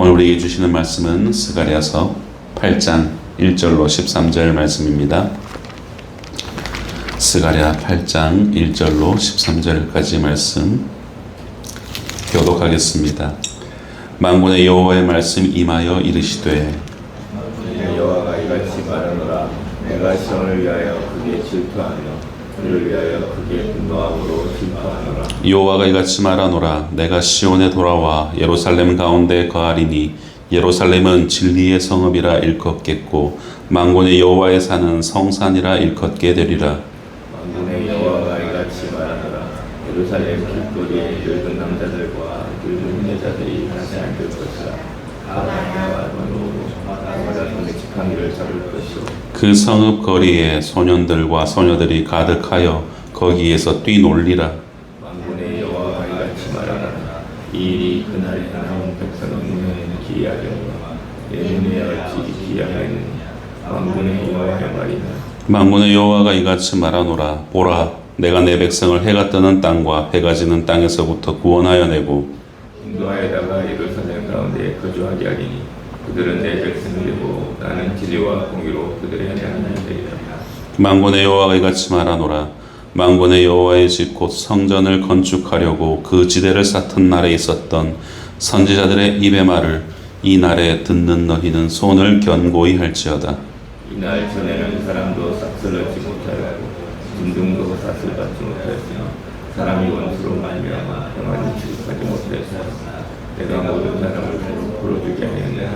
오늘 우리에게 주시는 말씀은 스가랴서 8장 1절로 13절 말씀입니다. 스가랴 8장 1절로 13절까지 말씀 교독하겠습니다. 만군의 여호와의 말씀 임하여 이르시되 여호와가 이같이 말하노라. 내가 시온을 위하여 크게 질투하며 그를 위하여 크게 분노함으로 질투하노라. 여호와가 이같이 말하노라. 내가 시온에 돌아와 예루살렘 가운데 거하리니 예루살렘은 진리의 성읍이라 일컫겠고 만군의 여호와의 산은 성산이라 일컫게 되리라. 만군의 여호와가 이같이 말하노라. 예루살렘 길거리에 늙은 남자들과 늙은 여자들이 다시 앉을 것이라. 바람과 번호로 바다마다 끔찍한 일을 잡을 것이요. 그 성읍 거리에 소년들과 소녀들이 가득하여 거기에서 뛰놀리라. 만군의 여호와가 이같이 말하노라. 이 일이 그날에 나온 백성의 눈에는 기이하려니와 내 눈에 얼지 기이하려니 만군의 여호와의 말이다. 만군의 여호와가 이같이 말하노라. 보라, 내가 내 백성을 해가 뜨는 땅과 해가 지는 땅에서부터 구원하여 내고 인도하여다가 예루살렘 가운데 거주하게 하리니 그들은 내 백성이고 나는 진리와 공의로 그들의 하나님이 되리라. 만군의 여호와가 이같이 말하노라. 만군의 여호와의 집 곧 성전을 건축하려고 그 지대를 쌓던 날에 있었던 선지자들의 입의 말을 이 날에 듣는 너희는 손을 견고히 할지어다. 이날 전에는 사람도 싹을 얻지 못하였고 짐승도 싹을 받지 못하였으나 사람이 원수로 말미암아 평안히 취급하지 못하였으나 내가 모든 사람을 풀어주게 하였느니라.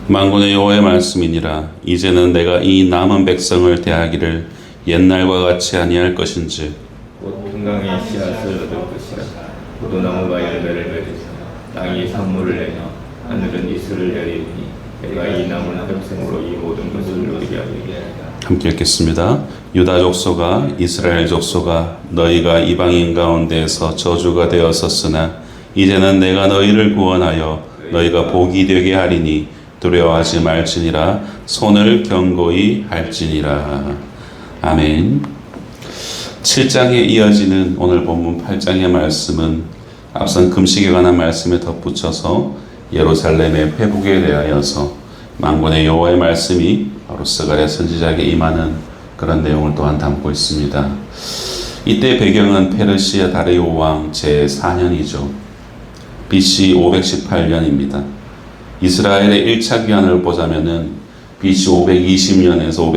만군의 여호와의 말씀이니라. 이제는 내가 이 남은 백성을 대하기를 옛날과 같이 아니할 것인지 곧 평강의 씨앗을 얻을 것이라. 포도나무가 열매를 맺으사 땅이 산물을 내며 하늘은 이슬을 내리니 내가 이 남은 백성으로 이 모든 것을 누리게 하리니. 함께 읽겠습니다. 유다 족속아 이스라엘 족속아 너희가 이방인 가운데에서 저주가 되었었으나 이제는 내가 너희를 구원하여 너희가 복이 되게 하리니 두려워하지 말지니라. 손을 견고히 할지니라. 아멘. 7장에 이어지는 오늘 본문 8장의 말씀은 앞선 금식에 관한 말씀에 덧붙여서 예루살렘의 회복에 대하여서 만군의 여호와의 말씀이 바로 스가랴 선지자에게 임하는 그런 내용을 또한 담고 있습니다. 이때 배경은 페르시아 다리오 왕 제4년이죠. BC 518년입니다. 이스라엘의 1차 기한을 보자면은 BC 520년에서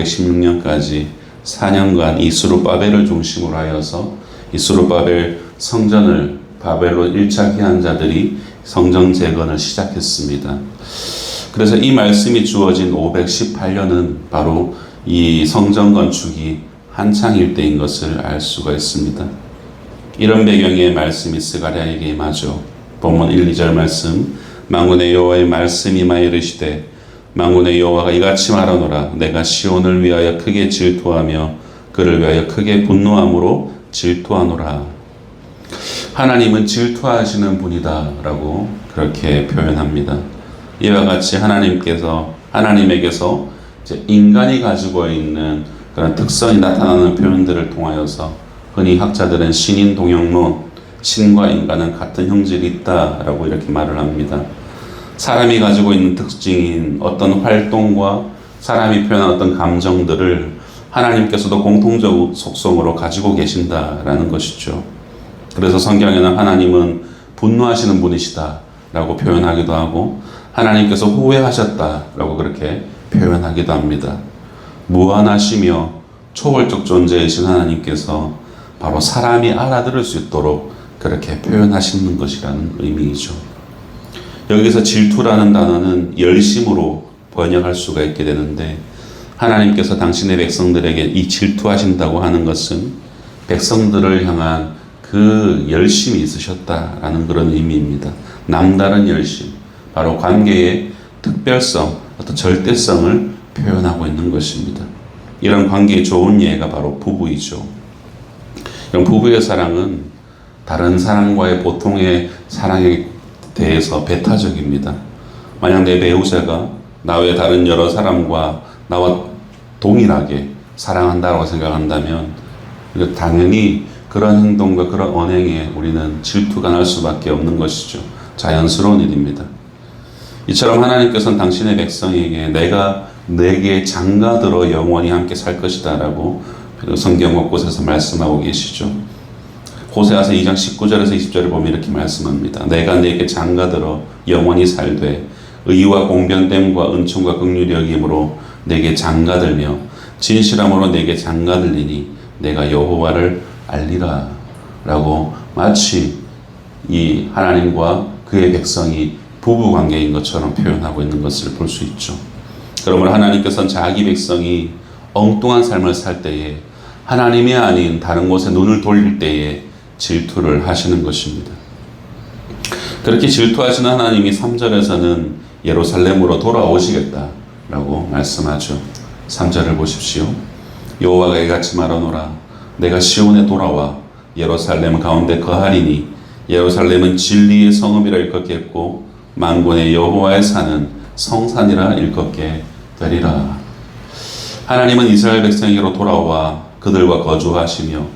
516년까지 4년간 이 수르바벨을 중심으로 하여서 이 수르바벨 성전을 바벨론 1차 기한자들이 성전 재건을 시작했습니다. 그래서 이 말씀이 주어진 518년은 바로 이 성전 건축이 한창일 때인 것을 알 수가 있습니다. 이런 배경의 말씀이 스가랴에게 임하죠. 본문 1, 2절 말씀. 만군의 여호와의 말씀이 임하여 이르시되 만군의 여호와가 이같이 말하노라. 내가 시온을 위하여 크게 질투하며 그를 위하여 크게 분노함으로 질투하노라. 하나님은 질투하시는 분이다 라고 그렇게 표현합니다. 이와 같이 하나님에게서 이제 인간이 가지고 있는 그런 특성이 나타나는 표현들을 통하여서 흔히 학자들은 신인동형론, 신과 인간은 같은 형질이 있다라고 이렇게 말을 합니다. 사람이 가지고 있는 특징인 어떤 활동과 사람이 표현한 어떤 감정들을 하나님께서도 공통적 속성으로 가지고 계신다라는 것이죠. 그래서 성경에는 하나님은 분노하시는 분이시다라고 표현하기도 하고 하나님께서 후회하셨다라고 그렇게 표현하기도 합니다. 무한하시며 초월적 존재이신 하나님께서 바로 사람이 알아들을 수 있도록 그렇게 표현하시는 것이라는 의미이죠. 여기서 질투라는 단어는 열심으로 번역할 수가 있게 되는데 하나님께서 당신의 백성들에게 이 질투하신다고 하는 것은 백성들을 향한 그 열심이 있으셨다라는 그런 의미입니다. 남다른 열심, 바로 관계의 특별성, 어떤 절대성을 표현하고 있는 것입니다. 이런 관계의 좋은 예가 바로 부부이죠. 이런 부부의 사랑은 다른 사랑과의 보통의 사랑에 대해서 배타적입니다. 만약 내 배우자가 나 외 다른 여러 사람과 나와 동일하게 사랑한다고 생각한다면 당연히 그런 행동과 그런 언행에 우리는 질투가 날 수밖에 없는 것이죠. 자연스러운 일입니다. 이처럼 하나님께서는 당신의 백성에게 내가 내게 장가들어 영원히 함께 살 것이다 라고 성경 곳곳에서 말씀하고 계시죠. 호세아서 2장 19절에서 20절을 보면 이렇게 말씀합니다. 내가 내게 장가들어 영원히 살되 의와 공변됨과 은총과 긍휼이 여김으로 내게 장가들며 진실함으로 내게 장가들리니 내가 여호와를 알리라 라고 마치 이 하나님과 그의 백성이 부부관계인 것처럼 표현하고 있는 것을 볼 수 있죠. 그러므로 하나님께서는 자기 백성이 엉뚱한 삶을 살 때에 하나님이 아닌 다른 곳에 눈을 돌릴 때에 질투를 하시는 것입니다. 그렇게 질투하시는 하나님이 3절에서는 예루살렘으로 돌아오시겠다라고 말씀하죠. 3절을 보십시오. 여호와가 이같이 말하노라. 내가 시온에 돌아와 예루살렘 가운데 거하리니 예루살렘은 진리의 성읍이라 일컫겠고 만군의 여호와의 산은 성산이라 일컫게 되리라. 하나님은 이스라엘 백성에게로 돌아와 그들과 거주하시며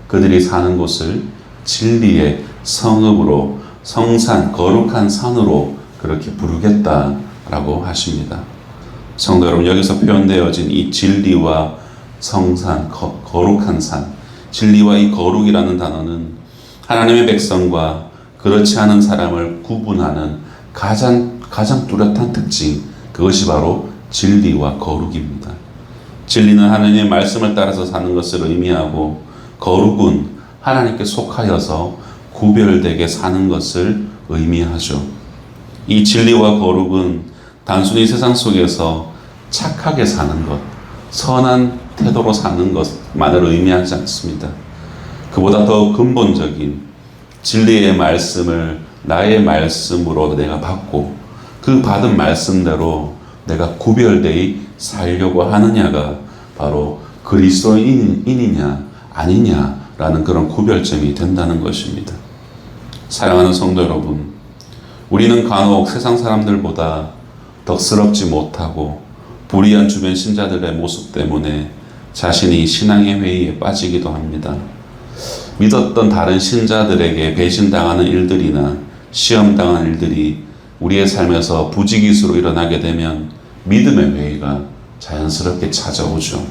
그들이 사는 곳을 진리의 성읍으로 성산 거룩한 산으로 그렇게 부르겠다라고 하십니다. 성도 여러분, 여기서 표현되어진 이 진리와 성산, 거룩한 산, 진리와 이 거룩이라는 단어는 하나님의 백성과 그렇지 않은 사람을 구분하는 가장 뚜렷한 특징, 그것이 바로 진리와 거룩입니다. 진리는 하나님의 말씀을 따라서 사는 것을 의미하고 거룩은 하나님께 속하여서 구별되게 사는 것을 의미하죠. 이 진리와 거룩은 단순히 세상 속에서 착하게 사는 것, 선한 태도로 사는 것만을 의미하지 않습니다. 그보다 더 근본적인 진리의 말씀을 나의 말씀으로 내가 받고 그 받은 말씀대로 내가 구별되이 살려고 하느냐가 바로 그리스도인이냐 아니냐라는 그런 구별점이 된다는 것입니다. 사랑하는 성도 여러분, 우리는 간혹 세상 사람들보다 덕스럽지 못하고 불의한 주변 신자들의 모습 때문에 자신이 신앙의 회의에 빠지기도 합니다. 믿었던 다른 신자들에게 배신당하는 일들이나 시험당한 일들이 우리의 삶에서 부지기수로 일어나게 되면 믿음의 회의가 자연스럽게 찾아오죠.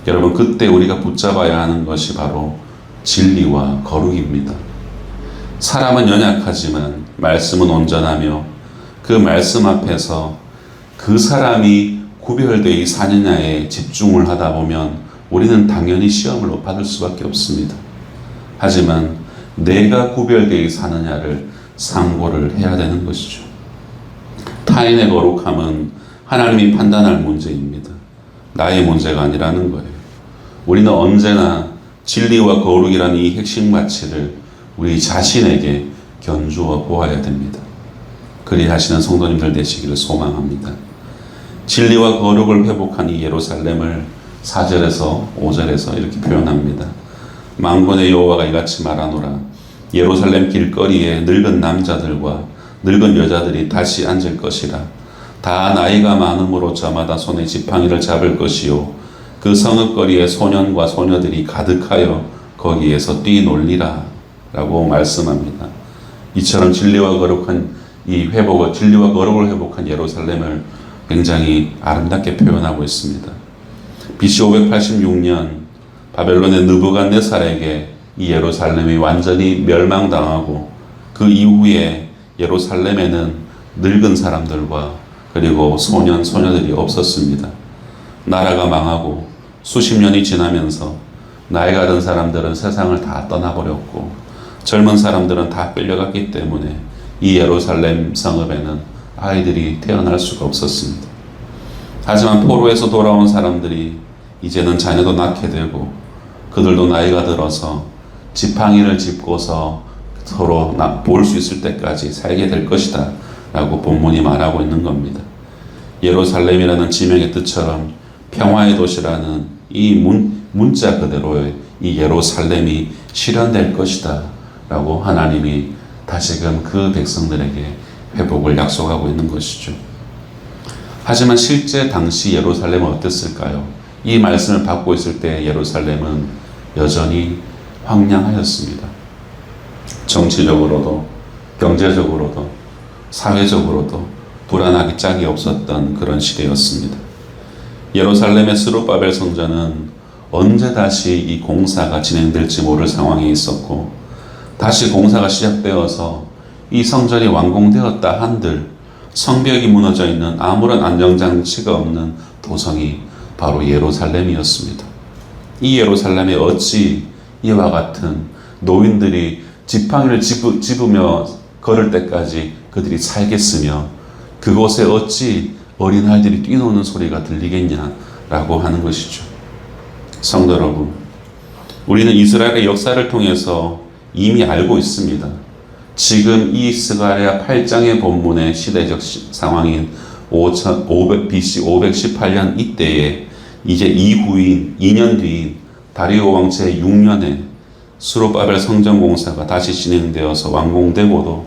여러분, 그때 우리가 붙잡아야 하는 것이 바로 진리와 거룩입니다. 사람은 연약하지만 말씀은 온전하며 그 말씀 앞에서 그 사람이 구별되어 사느냐에 집중을 하다 보면 우리는 당연히 시험을 받을 수밖에 없습니다. 하지만 내가 구별되어 사느냐를 상고를 해야 되는 것이죠. 타인의 거룩함은 하나님이 판단할 문제입니다. 나의 문제가 아니라는 거예요. 우리는 언제나 진리와 거룩이라는 이 핵심 가치를 우리 자신에게 견주어 보아야 됩니다. 그리하시는 성도님들 되시기를 소망합니다. 진리와 거룩을 회복한 이 예루살렘을 4절에서 5절에서 이렇게 표현합니다. 만군의 여호와가 이같이 말하노라. 예루살렘 길거리에 늙은 남자들과 늙은 여자들이 다시 앉을 것이라. 다 나이가 많음으로 저마다 손에 지팡이를 잡을 것이요 그 성읍거리에 소년과 소녀들이 가득하여 거기에서 뛰놀리라 라고 말씀합니다. 이처럼 진리와 거룩한 진리와 거룩을 회복한 예루살렘을 굉장히 아름답게 표현하고 있습니다. BC 586년 바벨론의 느부갓네살에게 이 예루살렘이 완전히 멸망당하고 그 이후에 예루살렘에는 늙은 사람들과 그리고 소년, 소녀들이 없었습니다. 나라가 망하고 수십 년이 지나면서 나이가 든 사람들은 세상을 다 떠나버렸고 젊은 사람들은 다 끌려갔기 때문에 이 예루살렘 성읍에는 아이들이 태어날 수가 없었습니다. 하지만 포로에서 돌아온 사람들이 이제는 자녀도 낳게 되고 그들도 나이가 들어서 지팡이를 짚고서 서로 볼 수 있을 때까지 살게 될 것이다 라고 본문이 말하고 있는 겁니다. 예루살렘이라는 지명의 뜻처럼 평화의 도시라는 이 문자 그대로의 이 예루살렘이 실현될 것이다 라고 하나님이 다시금 그 백성들에게 회복을 약속하고 있는 것이죠. 하지만 실제 당시 예루살렘은 어땠을까요? 이 말씀을 받고 있을 때 예루살렘은 여전히 황량하였습니다. 정치적으로도 경제적으로도 사회적으로도 불안하기 짝이 없었던 그런 시대였습니다. 예루살렘의 스룹바벨 성전은 언제 다시 이 공사가 진행될지 모를 상황에 있었고, 다시 공사가 시작되어서 이 성전이 완공되었다 한들 성벽이 무너져 있는 아무런 안정장치가 없는 도성이 바로 예루살렘이었습니다. 이 예루살렘에 어찌 이와 같은 노인들이 지팡이를 집으며 걸을 때까지 그들이 살겠으며, 그곳에 어찌 어린아이들이 뛰노는 소리가 들리겠냐라고 하는 것이죠. 성도 여러분, 우리는 이스라엘의 역사를 통해서 이미 알고 있습니다. 지금 이 스가랴 8장의 본문의 시대적 상황인 BC 518년 이때에 이제 이후인 2년 뒤인 다리오 왕제 6년에 스룹바벨 성전 공사가 다시 진행되어서 완공되고도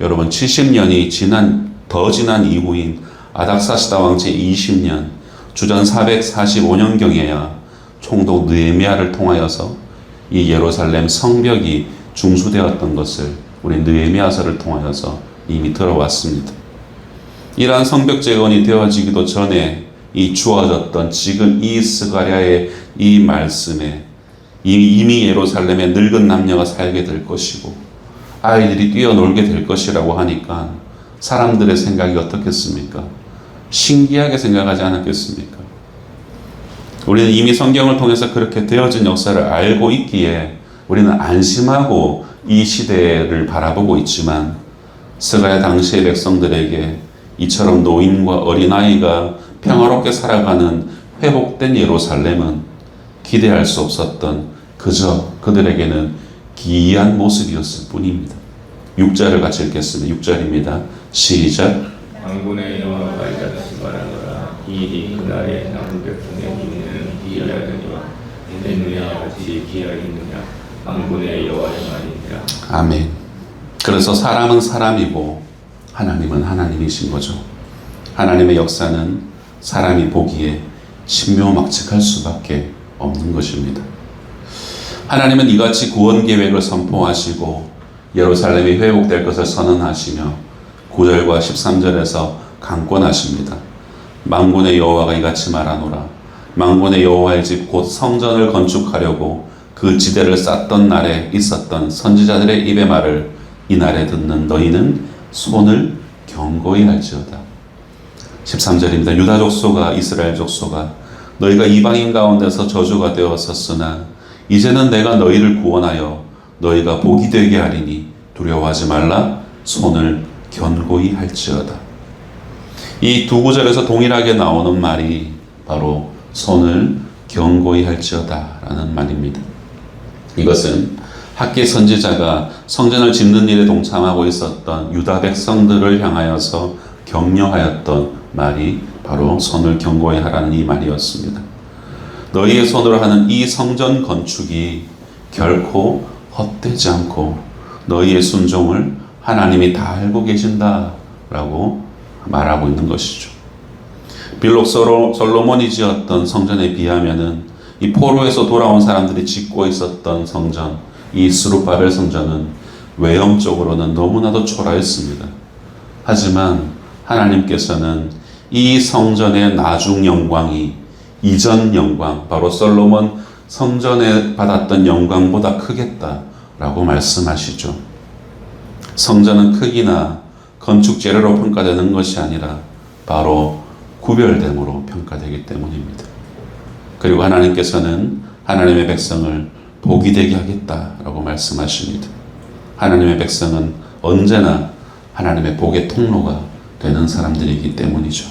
여러분 70년이 더 지난 이후인 아닥사스다 왕제 20년 주전 445년경에야 총독 느헤미야를 통하여서 이 예루살렘 성벽이 중수되었던 것을 우리 느헤미야서를 통하여서 이미 들어왔습니다. 이러한 성벽 재건이 되어지기도 전에 이 주어졌던 지금 이 스가랴의 이 말씀에 이미 예루살렘에 늙은 남녀가 살게 될 것이고 아이들이 뛰어놀게 될 것이라고 하니까 사람들의 생각이 어떻겠습니까? 신기하게 생각하지 않았겠습니까? 우리는 이미 성경을 통해서 그렇게 되어진 역사를 알고 있기에 우리는 안심하고 이 시대를 바라보고 있지만, 스가랴 당시의 백성들에게 이처럼 노인과 어린아이가 평화롭게 살아가는 회복된 예루살렘은 기대할 수 없었던 그저 그들에게는 기이한 모습이었을 뿐입니다. 6절을 같이 읽겠습니다. 6절입니다. 시작. 왕군의 여호와가 이같이 말하노라. 이 일이 그날의 남은 백성의 눈에는 기이하더니와 내 눈에 어찌 기이하겠느냐. 왕군의 여호와의 말이니라. 아멘. 그래서 사람은 사람이고 하나님은 하나님이신 거죠. 하나님의 역사는 사람이 보기에 신묘막측할 수밖에 없는 것입니다. 하나님은 이같이 구원 계획을 선포하시고 예루살렘이 회복될 것을 선언하시며 9절과 13절에서 강권하십니다. 만군의 여호와가 이같이 말하노라. 만군의 여호와의 집 곧 성전을 건축하려고 그 지대를 쌓던 날에 있었던 선지자들의 입의 말을 이날에 듣는 너희는 손을 견고히 할지어다. 13절입니다. 유다 족속아 이스라엘 족속아 너희가 이방인 가운데서 저주가 되었었으나 이제는 내가 너희를 구원하여 너희가 복이 되게 하리니 두려워하지 말라. 손을 견고히 할지어다. 이 두 구절에서 동일하게 나오는 말이 바로 손을 견고히 할지어다 라는 말입니다. 이것은 학개 선지자가 성전을 짓는 일에 동참하고 있었던 유다 백성들을 향하여서 격려하였던 말이 바로 손을 견고히 하라는 이 말이었습니다. 너희의 손으로 하는 이 성전 건축이 결코 헛되지 않고 너희의 순종을 하나님이 다 알고 계신다라고 말하고 있는 것이죠. 비록 솔로몬이 지었던 성전에 비하면은 이 포로에서 돌아온 사람들이 짓고 있었던 성전, 이 스룹바벨 성전은 외형적으로는 너무나도 초라했습니다. 하지만 하나님께서는 이 성전의 나중 영광이 이전 영광, 바로 솔로몬 성전에 받았던 영광보다 크겠다라고 말씀하시죠. 성전은 크기나 건축 재료로 평가되는 것이 아니라 바로 구별됨으로 평가되기 때문입니다. 그리고 하나님께서는 하나님의 백성을 복이 되게 하겠다라고 말씀하십니다. 하나님의 백성은 언제나 하나님의 복의 통로가 되는 사람들이기 때문이죠.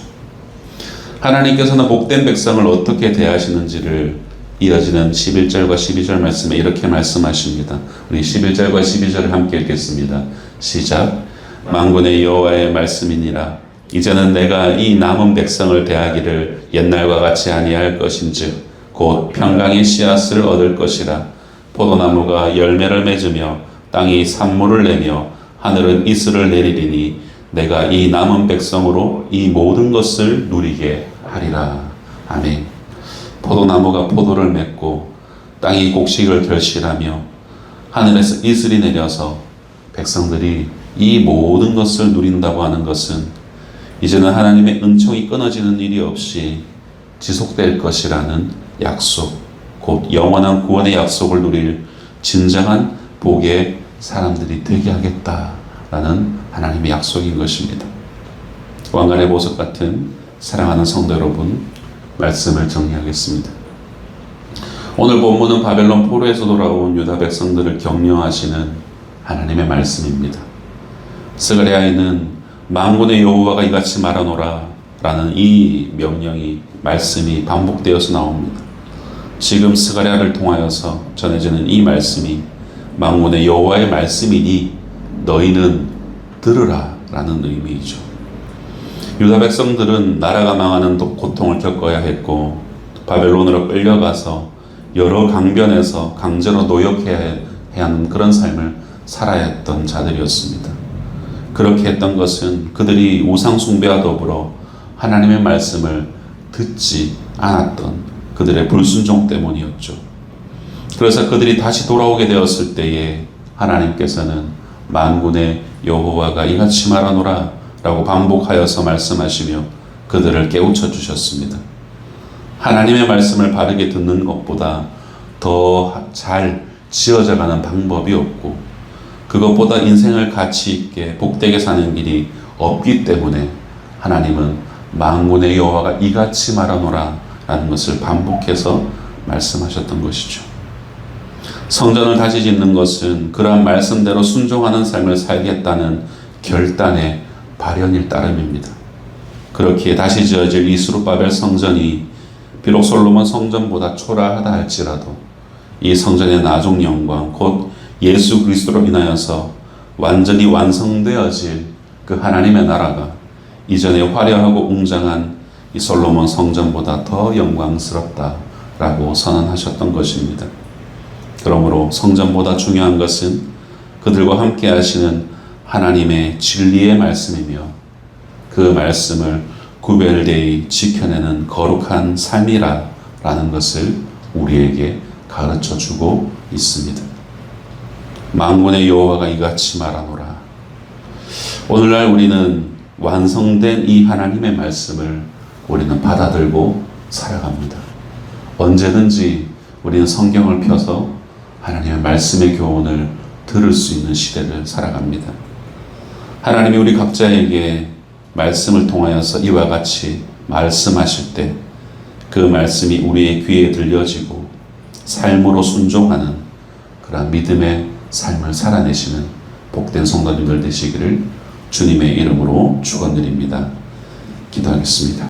하나님께서는 복된 백성을 어떻게 대하시는지를 이어지는 11절과 12절 말씀에 이렇게 말씀하십니다. 우리 11절과 12절을 함께 읽겠습니다. 시작. 만군의 여호와의 말씀이니라. 이제는 내가 이 남은 백성을 대하기를 옛날과 같이 아니할 것인즉 곧 평강의 씨앗을 얻을 것이라. 포도나무가 열매를 맺으며 땅이 산물을 내며 하늘은 이슬을 내리리니 내가 이 남은 백성으로 이 모든 것을 누리게 하리라. 아멘. 포도나무가 포도를 맺고 땅이 곡식을 결실하며 하늘에서 이슬이 내려서 백성들이 이 모든 것을 누린다고 하는 것은 이제는 하나님의 은총이 끊어지는 일이 없이 지속될 것이라는 약속, 곧 영원한 구원의 약속을 누릴 진정한 복의 사람들이 되게 하겠다라는 하나님의 약속인 것입니다. 왕관의 보석 같은 사랑하는 성도 여러분, 말씀을 정리하겠습니다. 오늘 본문은 바벨론 포로에서 돌아온 유다 백성들을 격려하시는 하나님의 말씀입니다. 스가랴에는 만군의 여호와가 이같이 말하노라 라는 이 명령이, 말씀이 반복되어서 나옵니다. 지금 스가랴를 통하여서 전해지는 이 말씀이 만군의 여호와의 말씀이니 너희는 들으라 라는 의미이죠. 유다 백성들은 나라가 망하는 고통을 겪어야 했고 바벨론으로 끌려가서 여러 강변에서 강제로 노역해야 하는 그런 삶을 살아야 했던 자들이었습니다. 그렇게 했던 것은 그들이 우상 숭배와 더불어 하나님의 말씀을 듣지 않았던 그들의 불순종 때문이었죠. 그래서 그들이 다시 돌아오게 되었을 때에 하나님께서는 만군의 여호와가 이같이 말하노라 라고 반복하여서 말씀하시며 그들을 깨우쳐 주셨습니다. 하나님의 말씀을 바르게 듣는 것보다 더 잘 지어져가는 방법이 없고 그것보다 인생을 가치 있게 복되게 사는 길이 없기 때문에 하나님은 만군의 여호와가 이같이 말하노라 라는 것을 반복해서 말씀하셨던 것이죠. 성전을 다시 짓는 것은 그러한 말씀대로 순종하는 삶을 살겠다는 결단의 발현일 따름입니다. 그렇기에 다시 지어질 이 스룹바벨 성전이 비록 솔로몬 성전보다 초라하다 할지라도 이 성전의 나중 영광, 곧 예수 그리스도로 인하여서 완전히 완성되어질 그 하나님의 나라가 이전에 화려하고 웅장한 이 솔로몬 성전보다 더 영광스럽다라고 선언하셨던 것입니다. 그러므로 성전보다 중요한 것은 그들과 함께 하시는 하나님의 진리의 말씀이며 그 말씀을 구별되이 지켜내는 거룩한 삶이라는 것을 우리에게 가르쳐 주고 있습니다. 만군의 여호와가 이같이 말하노라. 오늘날 우리는 완성된 이 하나님의 말씀을 우리는 받아들고 살아갑니다. 언제든지 우리는 성경을 펴서 하나님의 말씀의 교훈을 들을 수 있는 시대를 살아갑니다. 하나님이 우리 각자에게 말씀을 통하여서 이와 같이 말씀하실 때 그 말씀이 우리의 귀에 들려지고 삶으로 순종하는 그런 믿음의 삶을 살아내시는 복된 성도님들 되시기를 주님의 이름으로 축원드립니다. 기도하겠습니다.